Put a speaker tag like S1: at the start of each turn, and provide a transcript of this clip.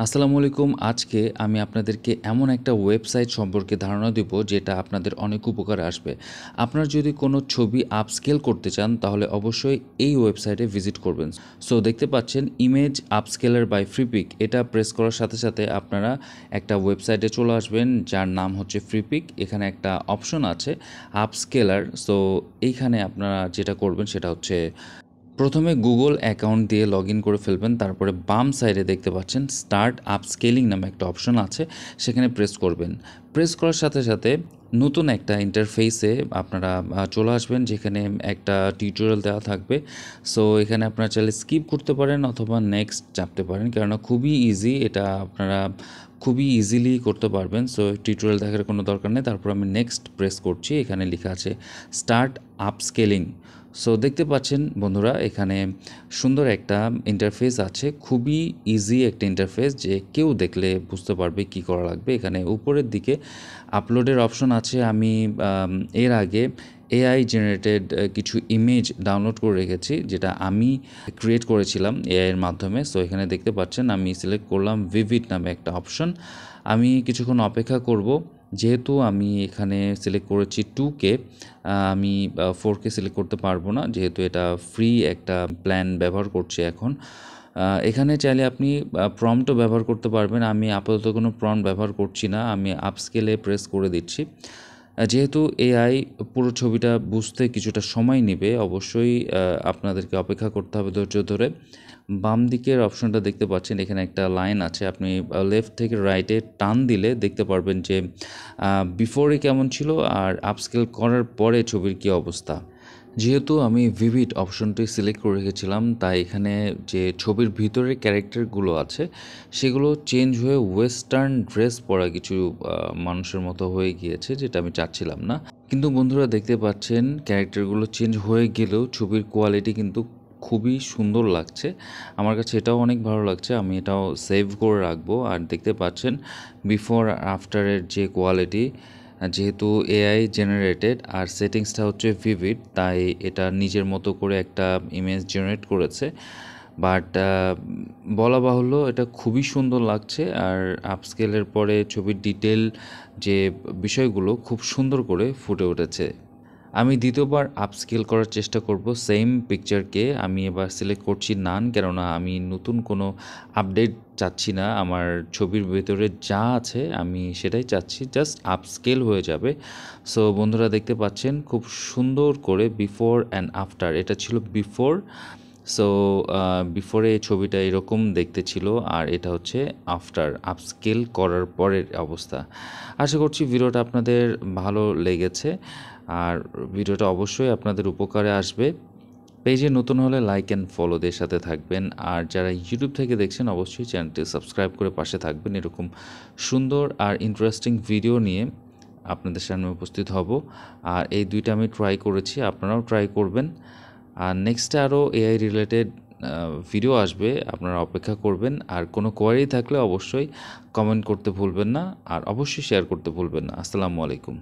S1: আসসালামু আলাইকুম। আজকে আমি আপনাদেরকে এমন একটা ওয়েবসাইট সম্পর্কে ধারণা দিব যেটা আপনাদের অনেক উপকারে আসবে। আপনার যদি কোনো ছবি আপস্কেল করতে চান তাহলে অবশ্যই এই ওয়েবসাইটে ভিজিট করবেন। সো দেখতে পাচ্ছেন ইমেজ আপস্কেলার বাই ফ্রিপিক, এটা প্রেস করার সাথে সাথে আপনারা একটা ওয়েবসাইটে চলে আসবেন যার নাম হচ্ছে ফ্রিপিক। এখানে একটা অপশন আছে আপস্কেলার। সো এইখানে আপনারা যেটা করবেন সেটা হচ্ছে প্রথমে গুগল অ্যাকাউন্ট দিয়ে লগ ইন করে ফেলবেন। তারপরে বাম সাইডে দেখতে পাচ্ছেন স্টার্ট আপস্কেলিং নামে একটা অপশন আছে, সেখানে প্রেস করবেন। প্রেস করার সাথে সাথে নতুন একটা ইন্টারফেসে আপনারা চলে আসবেন, যেখানে একটা টিউটোরিয়াল দেওয়া থাকবে। সো এখানে আপনারা চাইলে স্কিপ করতে পারেন অথবা নেক্সট চাপতে পারেন, কেননা খুবই ইজি, এটা আপনারা খুবই ইজিলি করতে পারবেন। সো টিউটোরিয়াল দেখার কোনো দরকার নেই। তারপর আমি নেক্সট প্রেস করছি, এখানে লেখা আছে স্টার্ট আপস্কেলিং। সো দেখতে পাচ্ছেন বন্ধুরা, এখানে সুন্দর একটা ইন্টারফেস আছে, খুবই ইজি একটা ইন্টারফেস, যে কেউ দেখলে বুঝতে পারবে কি করা লাগবে। এখানে উপরের দিকে আপলোডের অপশন আছে। আমি এর আগে এআই জেনারেটেড কিছু ইমেজ ডাউনলোড করে রেখেছি, যেটা আমি ক্রিয়েট করেছিলাম এআইয়ের মাধ্যমে। সো এখানে দেখতে পাচ্ছেন আমি সিলেক্ট করলাম ভিভিড নামে একটা অপশন। আমি কিছুক্ষণ অপেক্ষা করব, যেহেতু আমি এখানে সিলেক্ট করেছি 2K, আমি 4K সিলেক্ট করতে পারবো না, যেহেতু এটা ফ্রি একটা প্ল্যান ব্যবহার করছি এখন। এখানে চাইলে আপনি প্রম্পটও ব্যবহার করতে পারবেন। আমি আপাতত কোনো প্রম্পট ব্যবহার করছি না, আমি আপস্কেলে প্রেস করে দিচ্ছি। যেহেতু এআই পুরো ছবিটা বুঝতে কিছুটা সময় নেবে, অবশ্যই আপনাদেরকে অপেক্ষা করতে হবে ধৈর্য ধরে। বাম দিকের অপশনটা দেখতে পাচ্ছেন, এখানে একটা লাইন আছে, আপনি লেফট থেকে রাইটে টান দিলে দেখতে পারবেন যে বিফোরে কেমন ছিল আর আপস্কেল করার পরে ছবির কী অবস্থা। যেহেতু আমি ভিভিড অপশনটি সিলেক্ট করে রেখেছিলাম, তাই এখানে যে ছবির ভিতরে ক্যারেক্টারগুলো আছে সেগুলো চেঞ্জ হয়ে ওয়েস্টার্ন ড্রেস পরা কিছু মানুষের মতো হয়ে গিয়েছে, যেটা আমি চাচ্ছিলাম না। কিন্তু বন্ধুরা দেখতে পাচ্ছেন ক্যারেক্টারগুলো চেঞ্জ হয়ে গেলেও ছবির কোয়ালিটি কিন্তু খুবই সুন্দর লাগছে। আমার কাছে এটাও অনেক ভালো লাগছে, আমি এটাও সেভ করে রাখবো। আর দেখতে পাচ্ছেন বিফোর আফটারের যে কোয়ালিটি, যেহেতু এআই জেনারেটেড আর সেটিংসটা হচ্ছে ভিভিড, তাই এটা নিজের মতো করে একটা ইমেজ জেনারেট করেছে। বাট বলা বাহুল্য এটা খুবই সুন্দর লাগছে। আর আপস্কেলের পরে ছবির ডিটেল যে বিষয়গুলো খুব সুন্দর করে ফুটে উঠেছে। আমি দ্বিতীয়বার আপস্কেল করার চেষ্টা করব সেম পিকচারকে। আমি এবার সিলেক্ট করছি নান, কেননা আমি নতুন কোনো আপডেট চাচ্ছি না। আমার ছবির ভেতরে যা আছে আমি সেটাই চাচ্ছি, জাস্ট আপস্কেল হয়ে যাবে। সো বন্ধুরা দেখতে পাচ্ছেন খুব সুন্দর করে বিফোর অ্যান্ড আফটার, এটা ছিল বিফোর। সো বিফোরে এই ছবিটা এরকম দেখতে ছিল, আর এটা হচ্ছে আফটার আপস্কেল করার পরের অবস্থা। আশা করছি ভিডিওটা আপনাদের ভালো লেগেছে, আর ভিডিওটা অবশ্যই আপনাদের উপকারে আসবে। পেজে নতুন হলে লাইক অ্যান্ড ফলো দিয়ে সাথে থাকবেন, আর যারা ইউটিউব থেকে দেখছেন অবশ্যই চ্যানেলটি সাবস্ক্রাইব করে পাশে থাকবেন। এরকম সুন্দর আর ইন্টারেস্টিং ভিডিও নিয়ে আপনাদের সামনে উপস্থিত হব। আর এই দুইটা আমি ট্রাই করেছি, আপনারাও ট্রাই করবেন। আর নেক্সটে আরও এআই রিলেটেড ভিডিও আসবে, আপনারা অপেক্ষা করবেন। আর কোনো কোয়ারি থাকলে অবশ্যই কমেন্ট করতে ভুলবেন না, আর অবশ্যই শেয়ার করতে ভুলবেন না। আসসালামু আলাইকুম।